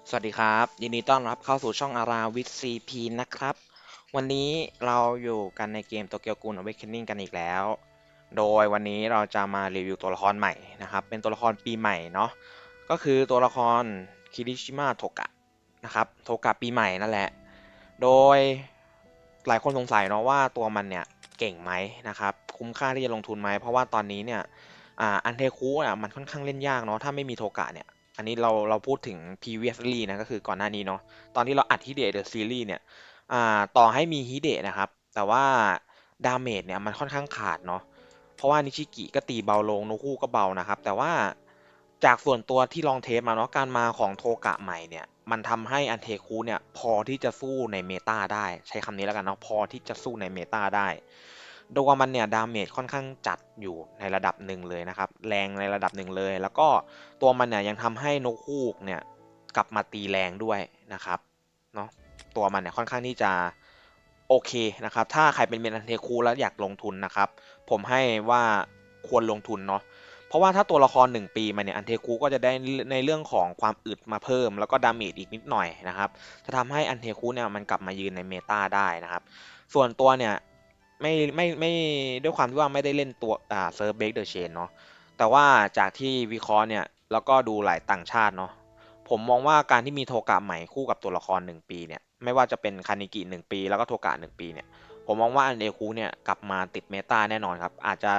สวัสดีครับยินดีต้อนรับเข้าสู่ช่องอาราวิทซีพีนะครับวันนี้เราอยู่กันในเกมโตเกียวกู n Awakening กันอีกแล้วโดยวันนี้เราจะมารีวิวตัวละครใหม่นะครับเป็นตัวละครปีใหม่เนาะก็คือตัวละครคิริชิมะโทกะนะครับโทกะปีใหม่นั่นแหละโดยหลายคนสงสัยเนาะว่าตัวมันเนี่ยเก่งไหมนะครับคุ้มค่าที่จะลงทุนไหมเพราะว่าตอนนี้เนี่ยอันเทคุอ่ะมันค่อนข้างเล่นยากเนาะถ้าไม่มีโทกะเนี่ย อันนี้เราพูดถึง previously นะก็คือก่อนหน้านี้เนาะตอนที่เราอัดฮิเดะเดอะซีรีส์เนี่ยต่อให้มีฮิเดะนะครับแต่ว่าดาเมจเนี่ยมันค่อนข้างขาดเนาะเพราะว่านิชิกิก็ตีเบาลงโนคุก็เบานะครับแต่ว่าจากส่วนตัวที่ลองเทสมาเนาะการมาของโทกะใหม่เนี่ยมันทำให้อันเทคุเนี่ยพอที่จะสู้ในเมตาได้ใช้คำนี้แล้วกันเนาะพอที่จะสู้ในเมตาได้โดยมันเนี่ยดาเมจค่อนข้างจัดอยู่ในระดับหนึ่งเลยนะครับแรงในระดับหนึ่งเลยแล้วก็ตัวมันเนี่ยยังทำให้นกฮูกเนี่ยกลับมาตีแรงด้วยนะครับเนาะตัวมันเนี่ยค่อนข้างที่จะโอเคนะครับถ้าใครเป็นเมนเทคูแล้วอยากลงทุนนะครับผมให้ว่าควรลงทุนเนาะเพราะว่าถ้าตัวละคร1ปีมาเนี่ยอันเทคูก็จะได้ในเรื่องของความอึดมาเพิ่มแล้วก็ดาเมจอีกนิดหน่อยนะครับจะทำให้อันเทคูเนี่ยมันกลับมายืนในเมตาได้นะครับส่วนตัวเนี่ย ไม่ด้วยความที่ว่าไม่ได้เล่นตัวเซิร์ฟเบรกเดอะเชนเนาะแต่ว่าจากที่วิเคราะห์เนี่ยแล้วก็ดูหลายต่างชาติเนาะผมมองว่าการที่มีโทกะใหม่คู่กับตัวละคร1 ปีเนี่ยไม่ว่าจะเป็นคานิกิ1 ปีแล้วก็โทกะ1 ปีเนี่ยผมมองว่าอันเอคูเนี่ยกลับมาติดเมตาแน่นอนครับอาจจะ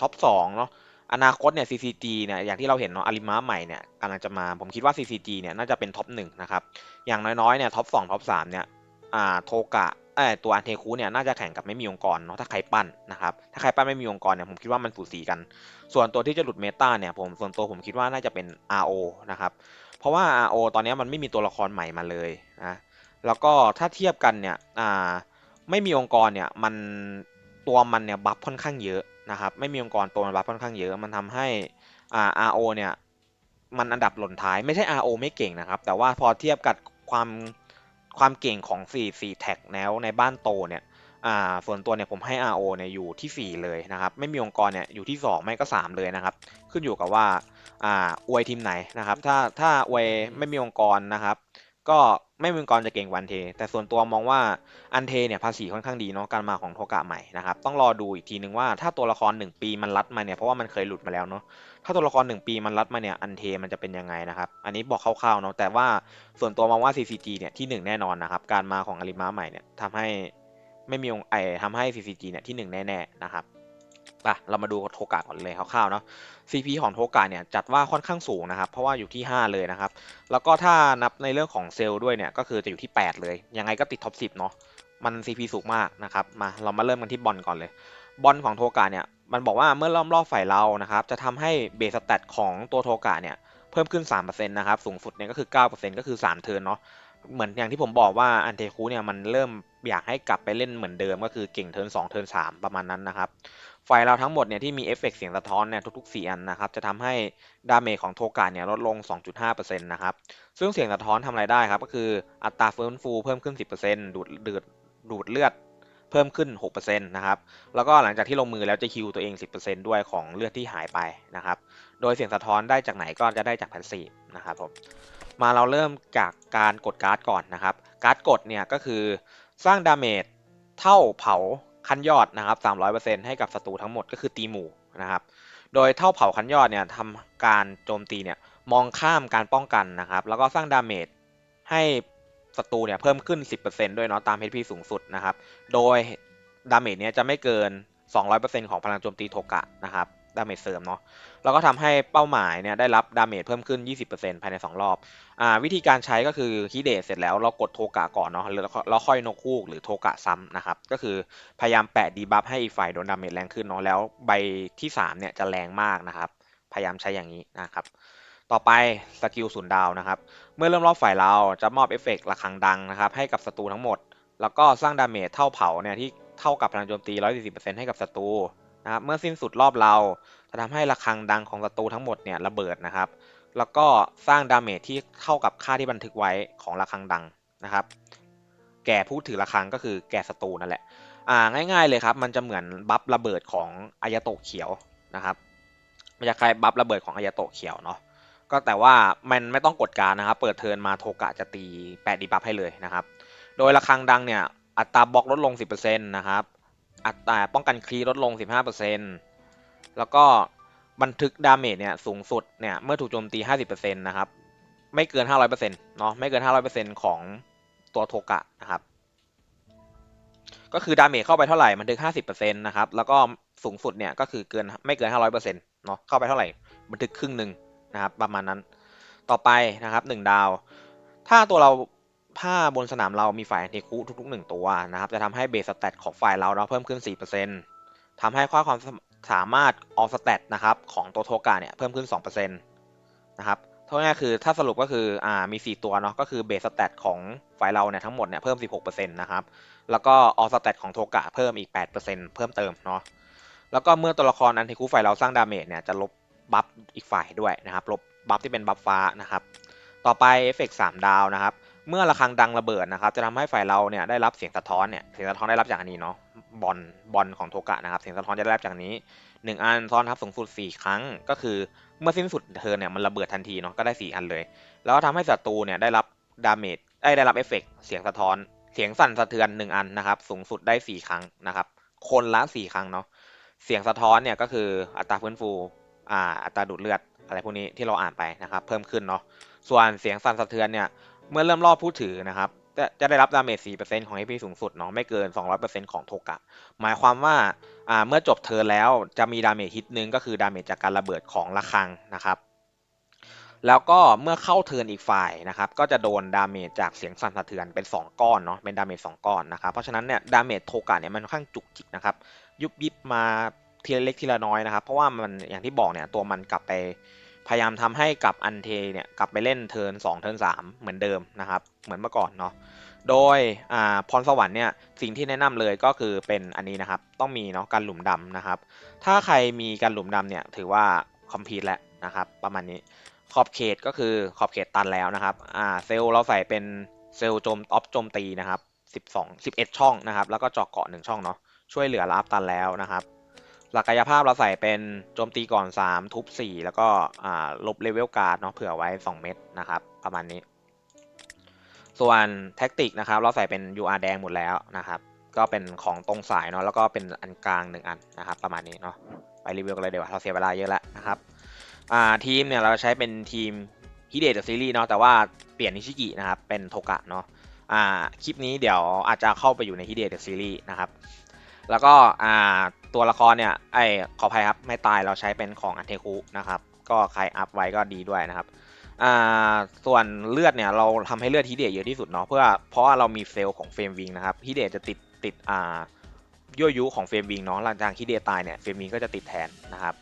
ท็อป2เนาะอนาคตเนี่ย CCG เนี่ยอย่างที่เราเห็นเนาะอาริมะใหม่เนี่ยกำลังจะมาผมคิดว่า CCG เนี่ยน่าจะเป็นท็อป1นะครับอย่างน้อยๆเนี่ยท็อป2ท็อป3เนี่ย โทกะตัวอันเทคุเนี่ยน่าจะแข่งกับไม่มีองค์กรเนาะถ้าใครปั้นนะครับถ้าใครปั้นไม่มีองค์กรเนี่ยผมคิดว่ามันสูสีกันส่วนตัวที่จะหลุดเมตาเนี่ยส่วนตัวผมคิดว่าน่าจะเป็น RO นะครับเพราะว่า RO ตอนนี้มันไม่มีตัวละครใหม่มาเลยนะแล้วก็ถ้าเทียบกันเนี่ยไม่มีองค์กรเนี่ยตัวมันเนี่ยบัฟค่อนข้างเยอะนะครับไม่มีองค์กรตัวมันบัฟค่อนข้างเยอะมันทำให้RO เนี่ยมันอันดับหล่นท้ายไม่ใช่ RO ไม่เก่งนะครับแต่ว่าพอเทียบกับความความเก่งของ4แท็กแนวในบ้านโตเนี่ยส่วนตัวเนี่ยผมให้ RO เนี่ยอยู่ที่4เลยนะครับไม่มีองค์กรเนี่ยอยู่ที่2ไม่ก็3เลยนะครับขึ้นอยู่กับว่าอวยทีมไหนนะครับถ้าอวยไม่มีองค์กรนะครับก็ไม่มีองค์กรจะเก่งกว่าอันเทแต่ส่วนตัวมองว่าอันเทเนี่ยภาษีค่อนข้างดีเนาะการมาของโทกะใหม่นะครับต้องรอดูอีกทีนึงว่าถ้าตัวละคร1 ปีมันรัดมาเนี่ยเพราะว่ามันเคยหลุดมาแล้วเนาะถ้าตัวละคร1 ปีมันรัดมาเนี่ยอันเทมันจะเป็นยังไงนะครับอันนี้บอกคร่าวๆเนาะแต่ว่าส่วนตัวมองว่า CCG เนี่ยที่1แน่นอนนะครับการมาของอาริมะใหม่เนี่ยทำให้ไม่มีองค์ทำให้ CCG เนี่ยที่1แน่ๆนะครับเรามาดูโทกะก่อนเลยคร่าวๆเนาะ CP ของโทกะเนี่ยจัดว่าค่อนข้างสูงนะครับเพราะว่าอยู่ที่5เลยนะครับแล้วก็ถ้านับในเรื่องของเซลล์ด้วยเนี่ยก็คือจะอยู่ที่8เลยยังไงก็ติดท็อป10เนาะมัน CP สูงมากนะครับเรามาเริ่มกันที่บอลก่อนเลยบอลของโทกะเนี่ยมันบอกว่าเมื่อล้อมรอบฝ่ายเรานะครับจะทำให้เบสสแตทของตัวโทกะเนี่ยเพิ่มขึ้น3%นะครับสูงสุดเนี่ยก็คือ9%ก็คือ3เทิร์นเนาะเหมือนอย่างที่ผมบอกว่าอันเทคุเนี่ยมันเริ่มอยากให้กลับไปเล่นเหมือนเดิมก็คือเก่งเทิร์น2เทิร์น3ประมาณนั้นนะครับ ไฟเราทั้งหมดเนี่ยที่มีเอฟเฟกต์เสียงสะท้อนเนี่ยทุกๆ4อันนะครับจะทำให้ดาเมจของโทกะเนี่ยลดลง 2.5%นะครับซึ่งเสียงสะท้อนทำอะไรได้ครับก็คืออัตราฟื้นฟูเพิ่มขึ้น 10%ดูดเลือดเพิ่มขึ้น 6%นะครับแล้วก็หลังจากที่ลงมือแล้วจะฮิวตัวเอง 10%ด้วยของเลือดที่หายไปนะครับโดยเสียงสะท้อนได้จากไหนก็จะได้จากแพสซีฟนะครับผมมาเราเริ่มจากการกดการ์ดก่อนนะครับการ์ดกดเนี่ยก็คือสร้างดาเมจ เท่าเผาขั้นยอดนะครับ300%ให้กับศัตรูทั้งหมดก็คือตีหมู่นะครับโดยเท่าเผาขั้นยอดเนี่ยทำการโจมตีเนี่ยมองข้ามการป้องกันนะครับแล้วก็สร้างดาเมจให้ศัตรูเนี่ยเพิ่มขึ้น10%ด้วยเนาะตาม HP สูงสุดนะครับโดยดาเมจเนี่ยจะไม่เกิน200%ของพลังโจมตีโทกะนะครับดาเมจเสริมเนาะแล้วก็ทำให้เป้าหมายเนี่ยได้รับดาเมจเพิ่มขึ้น20%ภายใน2รอบ วิธีการใช้ก็คือฮิเดะเสร็จแล้วเรากดโทกะก่อนเนาะแล้วค่อยนกฮูกหรือโทกะซ้ำนะครับก็คือพยายามแปะดีบัฟให้อีกฝ่ายโดนดาเมจแรงขึ้นเนาะแล้วใบที่3เนี่ยจะแรงมากนะครับพยายามใช้อย่างนี้นะครับต่อไปสกิลศูนย์ดาวนะครับเมื่อเริ่มรอบฝ่ายเราจะมอบเอฟเฟกต์ระฆังดังนะครับให้กับศัตรูทั้งหมดแล้วก็สร้างดาเมจเท่าเผาเนี่ยที่เท่ากับพลังโจมตี140%ให้กับศัตรูนะครับเมื่อสิ้นสุดรอบเราจะทำให้ระฆังดังของศัตรูทั้งหมดเนี่ยระเบิดนะครับ แล้วก็สร้างดาเมจที่เท่ากับค่าที่บันทึกไว้ของระฆังดังนะครับแก่ผู้ถือระฆังก็คือแก่ศัตรูนั่นแหละง่ายๆเลยครับมันจะเหมือนบัฟระเบิดของอายาโตะเขียวนะครับมันจะคล้ายบัฟระเบิดของอายาโตะเขียวเนาะ ก็แต่ว่ามันไม่ต้องกดการนะครับเปิดเทิร์นมาโทกะจะตี8ดีบัฟให้เลยนะครับโดยระฆังดังเนี่ยอัตราบล็อกลดลง 10% นะครับอัตราป้องกันครีลดลง 15%แล้วก็บันทึกดาเมจเนี่ยสูงสุดเนี่ยเมื่อถูกโจมตี 50% นะครับไม่เกิน 500%เนาะไม่เกิน 500% ของตัวโทกะนะครับก็คือดาเมจเข้าไปเท่าไหร่บันทึก 50% นะครับแล้วก็สูงสุดเนี่ยก็คือไม่เกิน 500%เนาะเข้าไปเท่าไหร่บันทึกครึ่งหนึ่งนะครับประมาณนั้นต่อไปนะครับ1 ดาวถ้าตัวเราถ้าบนสนามเรามีฝ่ายแอนติคุทุกๆ1ตัวนะครับจะทำให้เบสสแตทของฝ่ายเราเนาะเพิ่มขึ้น 4%ทำให้ค่าความสามารถออสแตทนะครับของตัวโทกะเนี่ยเพิ่มขึ้น 2%นะครับเท่านี้คือถ้าสรุปก็คือมี4ตัวเนาะก็คือเบสสแตทของฝ่ายเราเนี่ยทั้งหมดเนี่ยเพิ่ม 16%นะครับแล้วก็ออสแตทของโทกะเพิ่มอีก 8%เพิ่มเติมเนาะแล้วก็เมื่อตัวละครอันติคุฝ่ายเราสร้างดาเมจเนี่ยจะลบบัฟอีกฝ่ายด้วยนะครับลบบัฟที่เป็นบัฟฟ้านะครับต่อไปเอฟเฟกต์3 ดาวนะครับเมื่อระฆังดังระเบิดนะครับจะทำให้ฝ่ายเราเนี่ยได้รับเสียงสะท้อนเนี่ยเสียงสะท้อนได้รับจากอันนี้เนาะบอลของโทกะนะครับเสียงสะท้อนจะได้รับจากนี้1 อันซ้อนทับสูงสุด4 ครั้งก็คือเมื่อสิ้นสุดเทิร์นเนี่ยมันระเบิดทันทีเนาะก็ได้4 อันเลยแล้วก็ทำให้ศัตรูเนี่ยได้รับดาเมจได้รับเอฟเฟกต์เสียงสะท้อนเสียงสั่นสะเทือน1 อันนะครับสูงสุดได้4 ครั้งนะครับคนละ4 ครั้งเนาะเสียงสะท้อนเนี่ยก็คืออัตราฟื้นฟูอัตราดูดเลือดอะไรพวกนี้ที่เราอ่านไปนะครับเพิ่มขึ้นเนาะส่วนเสียงสั่นสะเทือนเนี่ยเมื่อเริ่มรอบผู้ถือนะครับจะได้รับดาเมจ 4% ของ HP สูงสุดเนาะไม่เกิน 200% ของโทกะหมายความว่าเมื่อจบเทิร์นแล้วจะมีดาเมจฮิตนึงก็คือดาเมจจากการระเบิดของระฆังนะครับแล้วก็เมื่อเข้าเทิร์นอีกฝ่ายนะครับก็จะโดนดาเมจจากเสียงสั่นสะเทือนเป็น2 ก้อนเนาะเป็นดาเมจ2 ก้อนนะครับเพราะฉะนั้นเนี่ยดาเมจโทกะเนี่ยมันค่อนข้างจุกจิกนะครับยุบยิบมาทีละเล็กทีละน้อยนะครับเพราะว่ามันอย่างที่บอกเนี่ยตัวมันกลับไปพยายามทำให้กับอันเทเนี่ยกลับไปเล่นเทิร์น2เทิร์น3เหมือนเดิมนะครับเหมือนเมื่อก่อนเนาะโดยพรสวรรค์เนี่ยสิ่งที่แนะนำเลยก็คือเป็นอันนี้นะครับต้องมีเนาะการหลุมดำนะครับถ้าใครมีการหลุมดำเนี่ยถือว่าคอมพลีทแล้วนะครับประมาณนี้ขอบเขตก็คือขอบเขตตันแล้วนะครับเซลล์เราใส่เป็นเซลล์โจมตีนะครับ11 ช่องนะครับแล้วก็เจาะเกาะ1 ช่องเนาะช่วยเหลือรับตันแล้วนะครับหลักกายภาพเราใส่เป็นโจมตีก่อน3ทุบ4แล้วก็ลบเลเวลการ์ดเนาะเผื่อไว้2 เม็ดนะครับประมาณนี้ส่วนแท็กติกนะครับเราใส่เป็น UR แดงหมดแล้วนะครับก็เป็นของตรงสายเนาะแล้วก็เป็นอันกลาง1 อันนะครับประมาณนี้เนาะไปรีวิวกันเลยเดี๋ยวเราเสียเวลาเยอะแล้วนะครับทีมเนี่ยเราใช้เป็นทีมฮิเดะซีรีส์เนาะแต่ว่าเปลี่ยนนิชิกินะครับเป็นโทกะเนาะคลิปนี้เดี๋ยวอาจจะเข้าไปอยู่ในฮิเดะซีรีส์นะครับแล้วก็ตัวละครเนี่ยขออภัยครับไม่ตายเราใช้เป็นของอันเทคุนะครับก็ใครอัพไว้ก็ดีด้วยนะครับส่วนเลือดเนี่ยเราทำให้เลือดฮิเดะเยอะที่สุดเนาะเพราะว่าเรามีเซลล์ของเฟรมวิงนะครับฮิเดะจะติดยั่วยุของเฟรมวิงเนาะหลังจากฮิเดะตายเนี่ยเฟรมวิงก็จะติดแทนนะครับ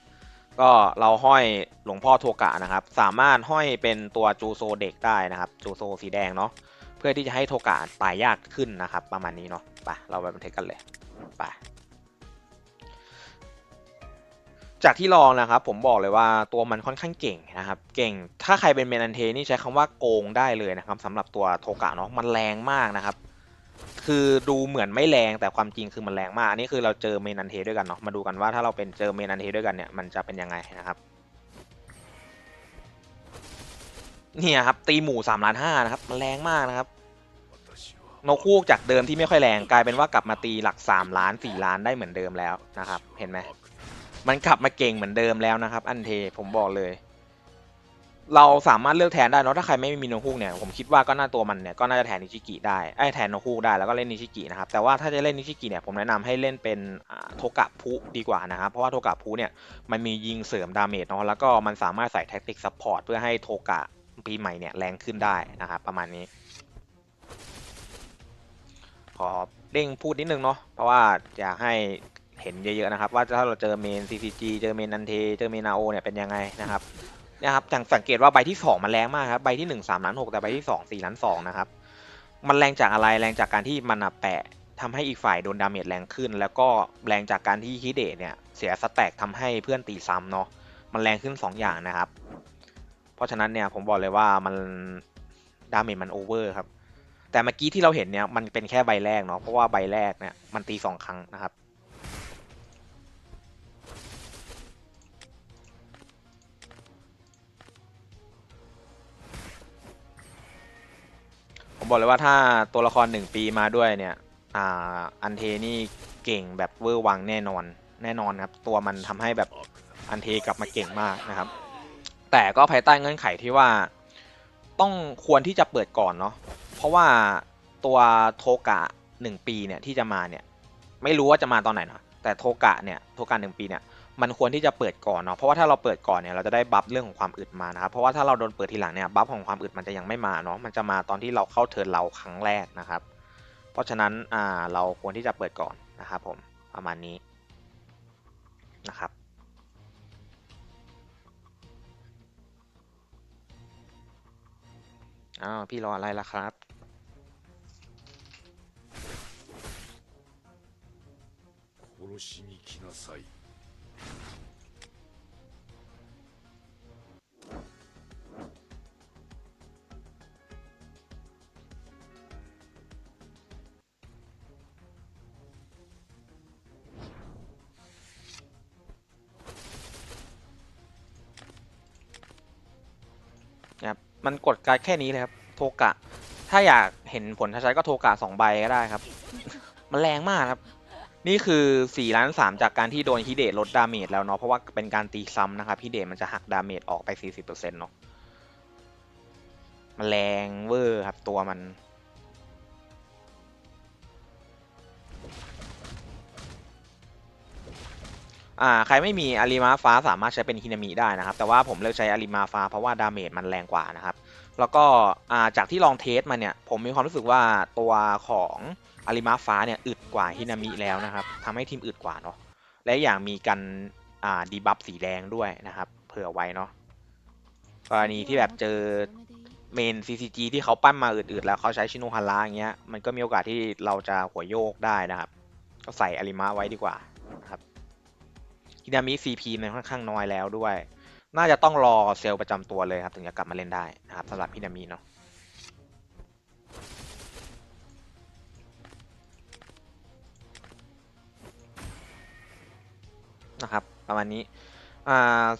ก็เราห้อยหลวงพ่อโทกะนะครับสามารถห้อยเป็นตัวจูโซเด็กได้นะครับจูโซสีแดงเนาะเพื่อที่จะให้โทกะตายยากขึ้นนะครับประมาณนี้เนาะไปเราไปบันทึกกันเลยไปจากที่ลองนะครับผมบอกเลยว่าตัวมันค่อนข้างเก่งนะครับเก่งถ้าใครเป็นเมนันเทนี่ใช้คำว่าโกงได้เลยนะครับสำหรับตัวโทกะเนาะมันแรงมากนะครับคือดูเหมือนไม่แรงแต่ความจริงคือมันแรงมากอันนี้คือเราเจอเมนันเทด้วยกันเนาะมาดูกันว่าถ้าเราเป็นเจอเมนันเทด้วยกันเนี่ยมันจะเป็นยังไงนะครับเนี่ยครับตีหมู่3.5 ล้านนะครับมันแรงมากนะครับนกฮูกจากเดิมที่ไม่ค่อยแรงกลายเป็นว่ากลับมาตีหลัก3 ล้าน4 ล้านได้เหมือนเดิมแล้วนะครับเห็นไหมมันกลับมาเก่งเหมือนเดิมแล้วนะครับอันเทผมบอกเลยเราสามารถเลือกแทนได้เนาะถ้าใครไม่มีโนฮูกเนี่ยผมคิดว่าก็น่าตัวมันเนี่ยก็น่าจะแทนนิชิกิได้แทนโนฮูกได้แล้วก็เล่นนิชิกินะครับแต่ว่าถ้าจะเล่นนิชิกิเนี่ยผมแนะนำให้เล่นเป็นโทกะพุดีกว่านะครับเพราะว่าโทกะพุเนี่ยมันมียิงเสริมดาเมจเนาะแล้วก็มันสามารถใส่แท็กติกซัพพอร์ตเพื่อให้โทกะปีใหม่เนี่ยแรงขึ้นได้นะครับประมาณนี้ขอเร่งพูดนิดนึงเนาะเพราะว่าอยากให้เห็นเยอะๆนะครับว่าถ้าเราเจอเมน CCG เจอเมนนันเทเจอเมนนาโอเนี่ยเป็นยังไงนะครับนะครับสังเกตว่าใบที่2มันแรงมากครับใบที่1 3.6 ล้านแต่ใบที่2 4.2 ล้านนะครับมันแรงจากอะไรแรงจากการที่มันแปะทำให้อีกฝ่ายโดนดาเมจแรงขึ้นแล้วก็แรงจากการที่ฮิเดะเนี่ยเสียสแต็กทำให้เพื่อนตีซ้ำเนาะมันแรงขึ้น2 อย่างนะครับเพราะฉะนั้นเนี่ยผมบอกเลยว่ามันดาเมจมันโอเวอร์ครับแต่เมื่อกี้ที่เราเห็นเนี่ยมันเป็นแค่ใบแรกเนาะเพราะว่าใบแรกเนี่ยมันตี2 ครั้งนะครับ ผมบอกเลยว่าถ้าตัวละคร1 ปีมาด้วยเนี่ยอันเทนี่เก่งแบบเวอร์วังแน่นอนครับตัวมันทำให้แบบอันเทกลับมาเก่งมากนะครับแต่ก็ภายใต้เงื่อนไขที่ว่าต้องควรที่จะเปิดก่อนเนาะเพราะว่าตัวโทกะ1 ปีเนี่ยที่จะมาเนี่ยไม่รู้ว่าจะมาตอนไหนนะแต่โทกะ1 ปีเนี่ยมันควรที่จะเปิดก่อนเนาะเพราะว่าถ้าเราเปิดก่อนเนี่ยเราจะได้บัฟเรื่องของความอึดมานะครับเพราะว่าถ้าเราโดนเปิดทีหลังเนี่ยบัฟของความอึดมันจะยังไม่มาเนาะมันจะมาตอนที่เราเข้าเทิร์นเราครั้งแรกนะครับเพราะฉะนั้นเราควรที่จะเปิดก่อนนะครับผมประมาณนี้นะครับพี่รออะไรล่ะครับ殺しに来なさい。นะครับมันกดการแค่นี้เลยครับโทกะถ้าอยากเห็นผลชัดๆก็โทกะ2 ใบก็ได้ครับมันแรงมากครับนี่คือ4,3,000,000จากการที่โดนฮิเดะลดดาเมจแล้วเนาะเพราะว่าเป็นการตีซ้ำนะครับฮิเดะมันจะหักดาเมจออกไป 40%เนาะมันแรงเวอร์ครับตัวมันใครไม่มีอาริมาฟ้าสามารถใช้เป็นฮินามิได้นะครับแต่ว่าผมเลือกใช้อาริมาฟ้าเพราะว่าดาเมจมันแรงกว่านะครับแล้วก็จากที่ลองเทสมาเนี่ยผมมีความรู้สึกว่าตัวของอาริมาฟ้าเนี่ยอึดกว่าฮินามิแล้วนะครับทำให้ทีมอึดกว่าเนาะและอย่างมีกันดีบัฟสีแดงด้วยนะครับเผื่อไว้เนาะกรณีที่แบบเจอเมน CCG ที่เขาปั้นมาอึดๆแล้วเขาใช้ชิโนฮาระอย่างเงี้ยมันก็มีโอกาสที่เราจะหัวโยกได้นะครับก็ใส่อาริมาไว้ดีกว่านะครับ ฮินามิ CP มันค่อนข้างน้อยแล้วด้วย น่าจะต้องรอเซลล์ประจำตัวเลยครับถึงจะกลับมาเล่นได้นะครับสำหรับฮินามิเนาะนะครับประมาณนี้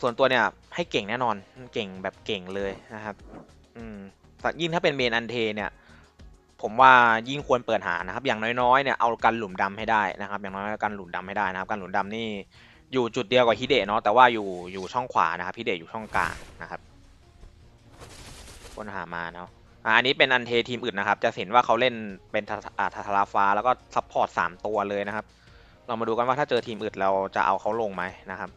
ส่วนตัวเนี่ยให้เก่งแน่นอนเก่งแบบเก่งเลยนะครับอืมแต่ยิ่งถ้าเป็นเมนอันเทเนี่ยผมว่ายิ่งควรเปิดหานะครับอย่างน้อยๆเนี่ยเอากันหลุมดำให้ได้นะครับอย่างน้อยกันหลุมดำให้ได้นะครับกันหลุมดำนี่อยู่จุดเดียวกับฮิเดะเนาะแต่ว่าอยู่ช่องขวานะครับฮิเดะอยู่ช่องกลางนะครับ ค้นหามาเนาะอันนี้เป็นอันเททีมอื่นนะครับ จะเห็นว่าเขาเล่นเป็นทาทาราฟ้าแล้วก็ซัพพอร์ต3 ตัวเลยนะครับ เรามาดูกันว่าถ้าเจอทีมอื่นเราจะเอาเขาลงไหมนะครับ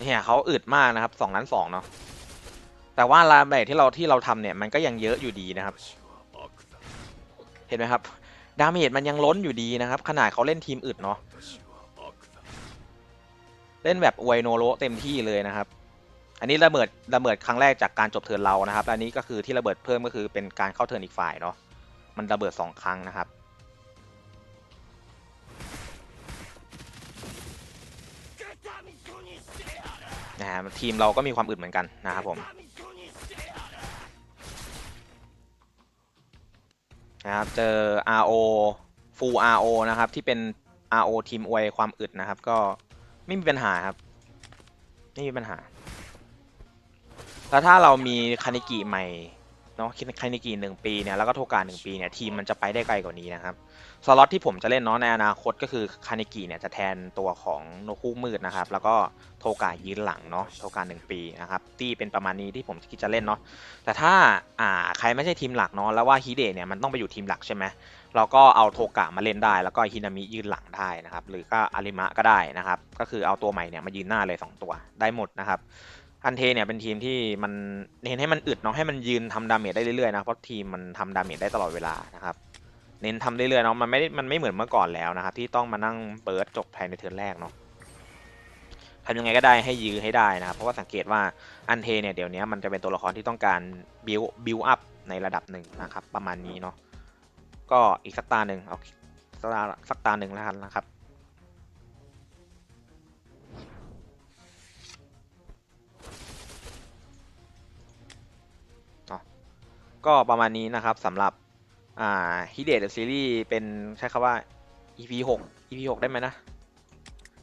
เนี่ยเขาอึดมากนะครับ2,200,000เนาะแต่ว่าลาเมจที่เราทำเนี่ยมันก็ยังเยอะอยู่ดีนะครับ เห็นไหมครับดาเมจมันยังล้นอยู่ดีนะครับขนาดเขาเล่นทีมอื่นเนาะเล่นแบบอวยโนโรเต็มที่เลยนะครับอันนี้ระเบิดครั้งแรกจากการจบเทิร์นเรานะครับอันนี้ก็คือที่ระเบิดเพิ่มก็คือเป็นการเข้าเทิร์นอีกฝ่ายเนาะมันระเบิด2 ครั้งนะครับทีมเราก็มีความอึดเหมือนกันนะครับผมนะครับเจอ RO Full RO นะครับที่เป็น RO ทีมอวยความอึดนะครับก็ไม่มีปัญหาครับไม่มีปัญหา แล้วถ้าเรามีคานิกิใหม่เนาะคานิกิ1 ปีเนี่ยแล้วก็โทกะ1 ปีเนี่ยทีมมันจะไปได้ไกลกว่านี้นะครับสล็อตที่ผมจะเล่นเนาะในอนาคตก็คือคานิกิเนี่ยจะแทนตัวของโนคุมืดนะครับแล้วก็โทกะยืนหลังเนาะโทกะ1 ปีนะครับที่เป็นประมาณนี้ที่ผมคิดจะเล่นเนาะแต่ถ้าใครไม่ใช่ทีมหลักเนาะแล้วว่าฮิเดะเนี่ยมันต้องไปอยู่ทีมหลักใช่ไหมเราก็เอาโทกะมาเล่นได้แล้วก็ฮินามิยืนหลังได้นะครับหรือก็อาริมะก็ได้นะครับก็คือเอาตัวใหม่เนี่ยมายืนหน้าเลย2 ตัวได้หมดนะครับ อันเทเนี่ยเป็นทีมที่มันเน้นให้มันอึดเนาะให้มันยืนทำดาเมจได้เรื่อยๆนะเพราะทีมมันทำดาเมจได้ตลอดเวลานะครับเน้นทำเรื่อยๆเนาะมันไม่เหมือนเมื่อก่อนแล้วนะครับที่ต้องมานั่งเบิร์ดจบภายในเทิร์นแรกเนาะทำยังไงก็ได้ให้ยื้อให้ได้นะครับเพราะว่าสังเกตว่าอันเทเนี่ยเดี๋ยวนี้มันจะเป็นตัวละครที่ต้องการบิวอัพในระดับหนึ่งนะครับประมาณนี้เนาะก็อีกสักตาหนึ่งเอาสักตาหนึ่งแล้วกันนะครับเนาะก็ประมาณนี้นะครับสำหรับฮิเดะเดอะซีรีส์เป็นใช้คำว่า EP 6 EP 6ได้ไหมนะ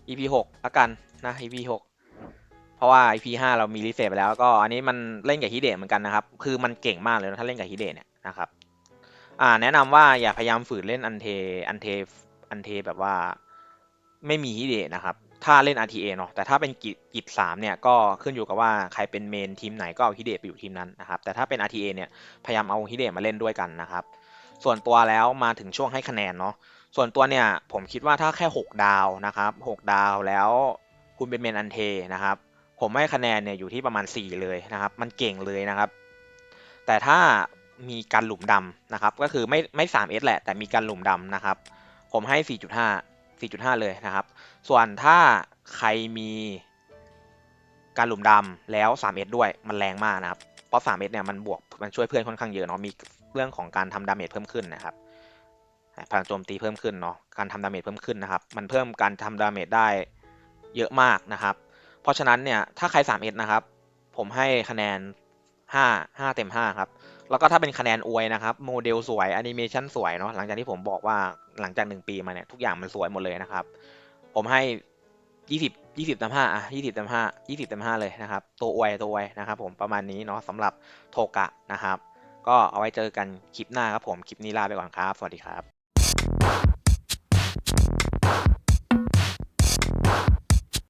EP 6ละกันนะ EP 6 เพราะว่า EP5 เรามีรีเฟรชไปแล้วก็อันนี้มันเล่นกับฮิเดะเหมือนกันนะครับคือมันเก่งมากเลยนะถ้าเล่นกับฮิเดะเนี่ยนะครับแนะนำว่าอย่าพยายามฝืนเล่นอันเทแบบว่าไม่มีฮิเดะนะครับถ้าเล่น RTA เนาะแต่ถ้าเป็นกิจ3เนี่ยก็ขึ้นอยู่กับว่าใครเป็นเมนทีมไหนก็เอาฮิเดะไปอยู่ทีมนั้นนะครับแต่ถ้าเป็น RTA เนี่ยพยายามเอาฮิเดะมาเล่นด้วยกันนะครับส่วนตัวแล้วมาถึงช่วงให้คะแนนเนาะส่วนตัวเนี่ยผมคิดว่าถ้าแค่6ดาวนะครับ6ดาวแล้วคุณเป็นเมนอันเทนะครับผมให้คะแนนเนี่ยอยู่ที่ประมาณ4เลยนะครับมันเก่งเลยนะครับแต่ถ้ามีการหลุมดำนะครับก็คือไม่ 3S แหละแต่มีการหลุมดำนะครับผมให้ 4.5เลยนะครับส่วนถ้าใครมีการหลุมดำแล้ว 3S ด้วยมันแรงมากนะครับเพราะ 3S เนี่ยมันช่วยเพื่อนค่อนข้างเยอะเนาะมีเรื่องของการทำดาเมจเพิ่มขึ้นนะครับพลังโจมตีเพิ่มขึ้นเนาะการทำดาเมจเพิ่มขึ้นนะครับมันเพิ่มการทำดาเมจได้เยอะมากนะครับเพราะฉะนั้นเนี่ยถ้าใคร 3S นะครับผมให้คะแนน5เต็ม5ครับแล้วก็ถ้าเป็นคะแนนอวยนะครับโมเดลสวยแอนิเมชันสวยเนาะหลังจากที่ผมบอกว่าหลังจาก1 ปีมาเนี่ยทุกอย่างมันสวยหมดเลยนะครับผมให้20 เต็ม 520 เต็ม 5เลยนะครับตัวอวยนะครับผมประมาณนี้เนาะสำหรับโทกะนะครับก็เอาไว้เจอกันคลิปหน้าครับผมคลิปนี้ลาไปก่อนครับสวัสดีครับ